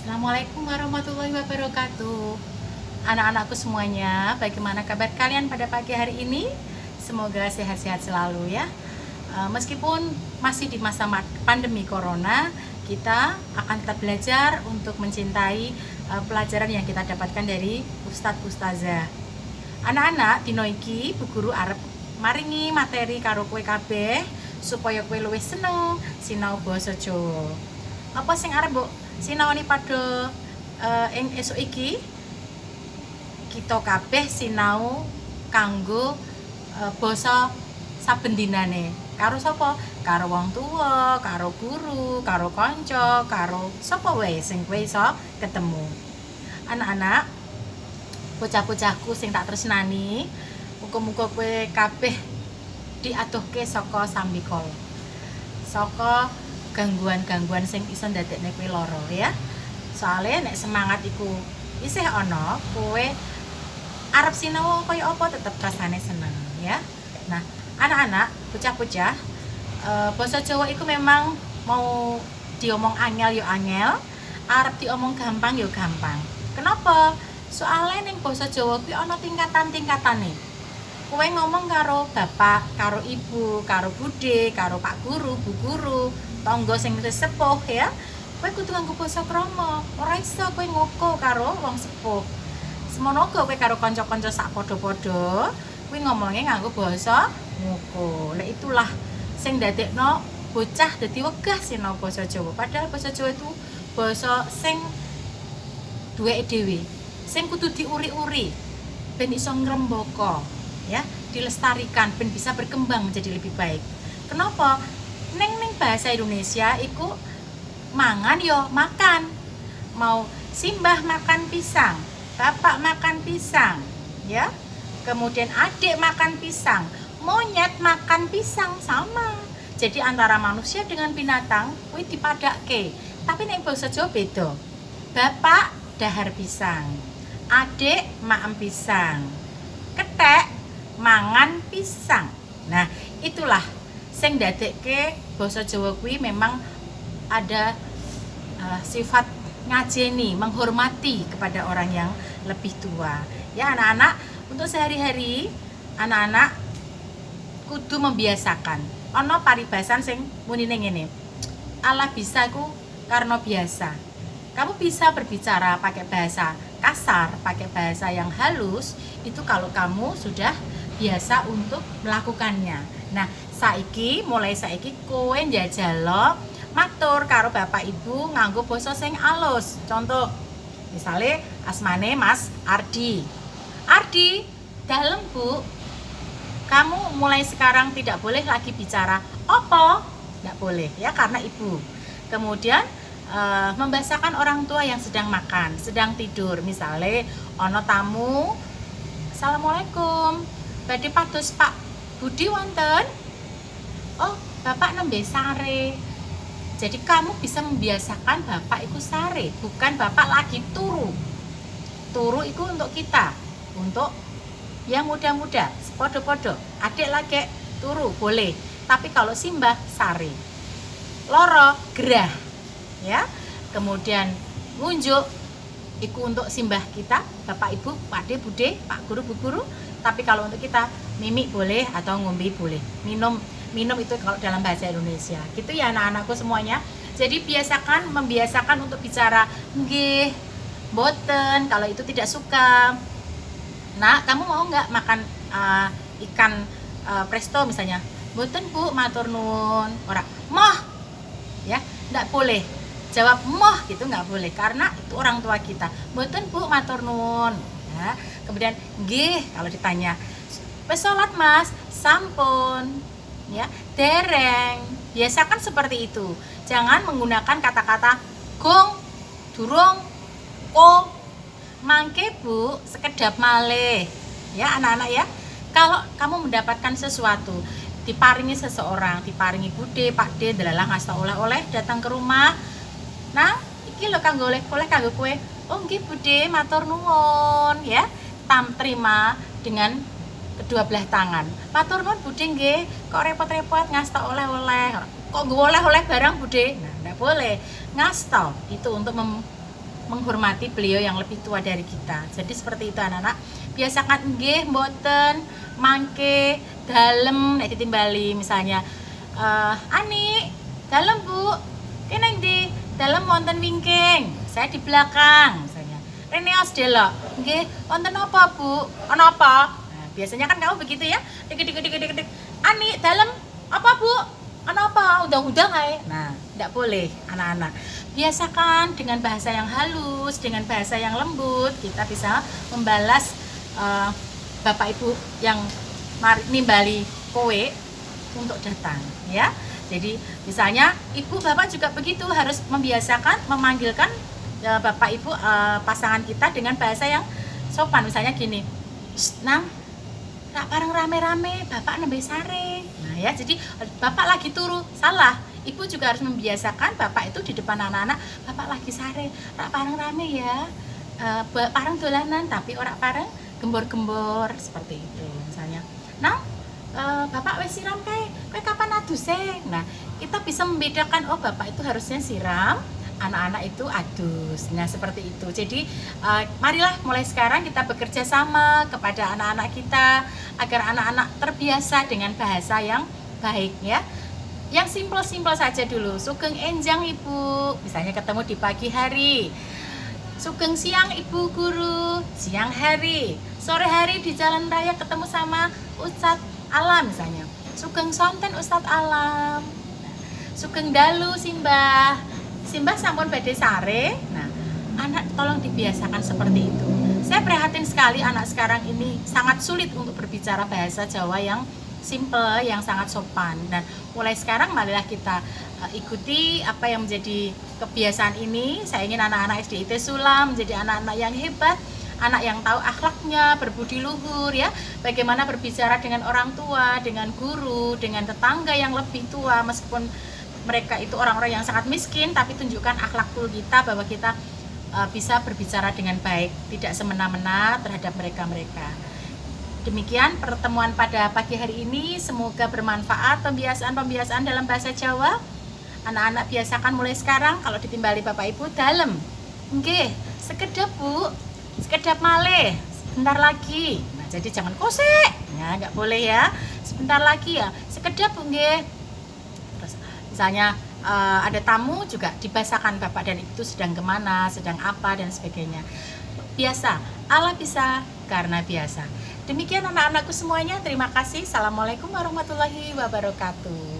Assalamualaikum warahmatullahi wabarakatuh. Anak-anakku semuanya, bagaimana kabar kalian pada pagi hari ini? Semoga sehat-sehat selalu ya. Meskipun masih di masa pandemi corona, kita akan tetap belajar untuk mencintai pelajaran yang kita dapatkan dari Ustadz Ustazah. Anak-anak, dino iki Bu Guru arep maringi materi karo kowe kabeh supaya kowe luwih seneng sinau basa Jawa. Apa sing arep mbok sinaoni pada ing esuk iki? Kita kabeh sinau kanggo basa saben dinane. Karo sapa? Karo wong tua, karo guru, karo kanca, karo sapa wae sing kowe iso ketemu. Anak-anak, bocah-bocahku sing tak tresnani, muga-muga kowe kabeh diadohke saka sambikala. Saka gangguan-gangguan sing iso ndadekne kowe lara ya. Soale nek semangat iku isih ana, kowe arep sinau kaya apa tetep rasane seneng ya. Nah, anak-anak, bocah-bocah, basa Jawa iku memang mau diomong angel yo angel, arep diomong gampang yo gampang. Kenapa? Soale ning basa Jawa kuwi ana tingkatan-tingkatane. Kowe ngomong karo bapak, karo ibu, karo bude, karo pak guru, bu guru, tangga sing wis sepuh ya. Kowe kudu nganggo basa krama. Ora iso kowe ngoko karo wong sepuh. Semono kowe karo kanca-kanca sak padha-padha, kowe ngomongnya nganggo basa ngoko. Lah itulah sing ndadekno bocah dadi wegah sinau basa Jawa. Padahal basa Jawa itu basa sing duweke dhewe, sing kudu diuri-uri ben iso ngrembaka, ya, dilestarikan ben bisa berkembang menjadi lebih baik. Kenapa? Neng bahasa Indonesia iku mangan yo makan. Mau simbah makan pisang, bapak makan pisang, ya. Kemudian adik makan pisang, monyet makan pisang, sama. Jadi antara manusia dengan binatang kuwi dipadake. Tapi nek basa Jawa beda. Bapak dahar pisang, adik maem pisang, ketek mangan pisang. Nah, itulah sing ndadekke basa Jawa kuwi memang ada sifat ngajeni, menghormati kepada orang yang lebih tua. Ya anak-anak, untuk sehari-hari anak-anak kudu membiasakan. Ana paribasan sing munine ngene. Allah bisa ku karena biasa. Kamu bisa berbicara pakai bahasa kasar, pakai bahasa yang halus, itu kalau kamu sudah biasa untuk melakukannya. Nah, mulai saiki kowe njajal matur karo bapak ibu nganggo basa sing alus. Contoh, misalnya asmane Mas Ardi. Ardi, dalem Bu. Kamu mulai sekarang tidak boleh lagi bicara opo, tidak boleh ya karena ibu. Kemudian membahasakan orang tua yang sedang makan, sedang tidur. Misalnya ono tamu, Assalamualaikum, badhe pados Pak Budi wonten? Oh, Bapak nembe sare. Jadi kamu bisa membiasakan Bapak itu sare, bukan Bapak lagi turu. Turu itu untuk kita, untuk yang muda-muda, podo-podo. Adik lagi turu boleh, tapi kalau simbah sare. Loro gerah. Ya, kemudian ngunjuk itu untuk simbah kita, bapak ibu, pak de, bude, pak guru, bu guru. Tapi kalau untuk kita mimik boleh atau ngombe boleh, minum itu kalau dalam bahasa Indonesia. Gitu ya anak-anakku semuanya. Jadi membiasakan untuk bicara nggih, boten kalau itu tidak suka. Nah, kamu mau nggak makan ikan presto misalnya? Boten Bu, matur nuwun. Ora, moh. Ya, enggak boleh. Jawab moh gitu nggak boleh karena itu orang tua kita. Mboten Bu, matur nuwun. Ya. Kemudian nggih kalau ditanya, "Wis salat Mas?" Sampun. Ya, dereng. Biasakan seperti itu. Jangan menggunakan kata-kata gong, durung, ko. Mangke Bu, sekedap malih. Ya, anak-anak ya. Kalau kamu mendapatkan sesuatu, diparingi seseorang, diparingi bude, pak de, delalah ngasta oleh-oleh datang ke rumah. Nah, iki lho kanggo oleh-oleh kanggo kowe. Oh nggih Bude, matur nuwun ya. Terima dengan kedua belah tangan. Matur nuwun Bude nggih, kok repot-repot ngasta oleh-oleh. Kok nggo oleh-oleh barang Bude? Nah, enggak boleh. Ngasta itu untuk menghormati beliau yang lebih tua dari kita. Jadi seperti itu anak-anak. Biasakan nggih mboten mangke dalem nek ditimbali misalnya Ani dalem Bu kene ndi dalem wonten wingking saya di belakang misalnya Rene os delok nggih wonten apa Bu ana apa nah, biasanya kan kamu begitu ya dik Ani dalem apa Bu ana apa undang-undang ae nah tidak boleh anak-anak biasakan dengan bahasa yang halus dengan bahasa yang lembut kita bisa membalas Bapak Ibu yang nimbali kowe untuk datang ya. Jadi misalnya Ibu Bapak juga begitu harus membiasakan memanggilkan Bapak Ibu pasangan kita dengan bahasa yang sopan. Misalnya gini, Nang, tak bareng rame-rame Bapak nembe sare. Nah ya, jadi Bapak lagi turu salah. Ibu juga harus membiasakan Bapak itu di depan anak-anak, Bapak lagi sare, tak bareng rame ya. Pareng dolanan tapi ora pareng gembor-gembor seperti itu misalnya. Nah, Bapak wis siram kae kapan aduse. Nah, kita bisa membedakan oh Bapak itu harusnya siram, anak-anak itu adus. Nah, seperti itu. Jadi, marilah mulai sekarang kita bekerja sama kepada anak-anak kita agar anak-anak terbiasa dengan bahasa yang baik ya. Yang simpel-simpel saja dulu. Sugeng enjang Ibu, misalnya ketemu di pagi hari. Sugeng siang Ibu Guru, siang hari. Sore hari di jalan raya ketemu sama Ustadz Alam misalnya. Sugeng sonten Ustadz Alam. Sugeng dalu Simbah. Simbah sampun badhe sare. Nah, anak tolong dibiasakan seperti itu. Saya prihatin sekali anak sekarang ini sangat sulit untuk berbicara bahasa Jawa yang simple, yang sangat sopan. Dan mulai sekarang marilah kita ikuti apa yang menjadi kebiasaan ini. Saya ingin anak-anak SDIT Sulam menjadi anak-anak yang hebat, anak yang tahu akhlaknya, berbudi luhur ya. Bagaimana berbicara dengan orang tua, dengan guru, dengan tetangga yang lebih tua meskipun mereka itu orang-orang yang sangat miskin, tapi tunjukkan akhlak kita bahwa kita bisa berbicara dengan baik, tidak semena-mena terhadap mereka-mereka. Demikian pertemuan pada pagi hari ini, semoga bermanfaat pembiasaan dalam bahasa Jawa. Anak-anak biasakan mulai sekarang kalau ditimbali Bapak Ibu dalem. Nggih, sekedap Bu, sekedap malih, sebentar lagi. Nah, jadi jangan kosek. Ya, enggak boleh ya. Sebentar lagi ya. Sekedap Bu nggih. Terus misalnya ada tamu juga dibahasakan Bapak dan Ibu itu sedang kemana, sedang apa dan sebagainya. Biasa, Allah bisa karena biasa. Demikian anak-anakku semuanya, terima kasih. Assalamualaikum warahmatullahi wabarakatuh.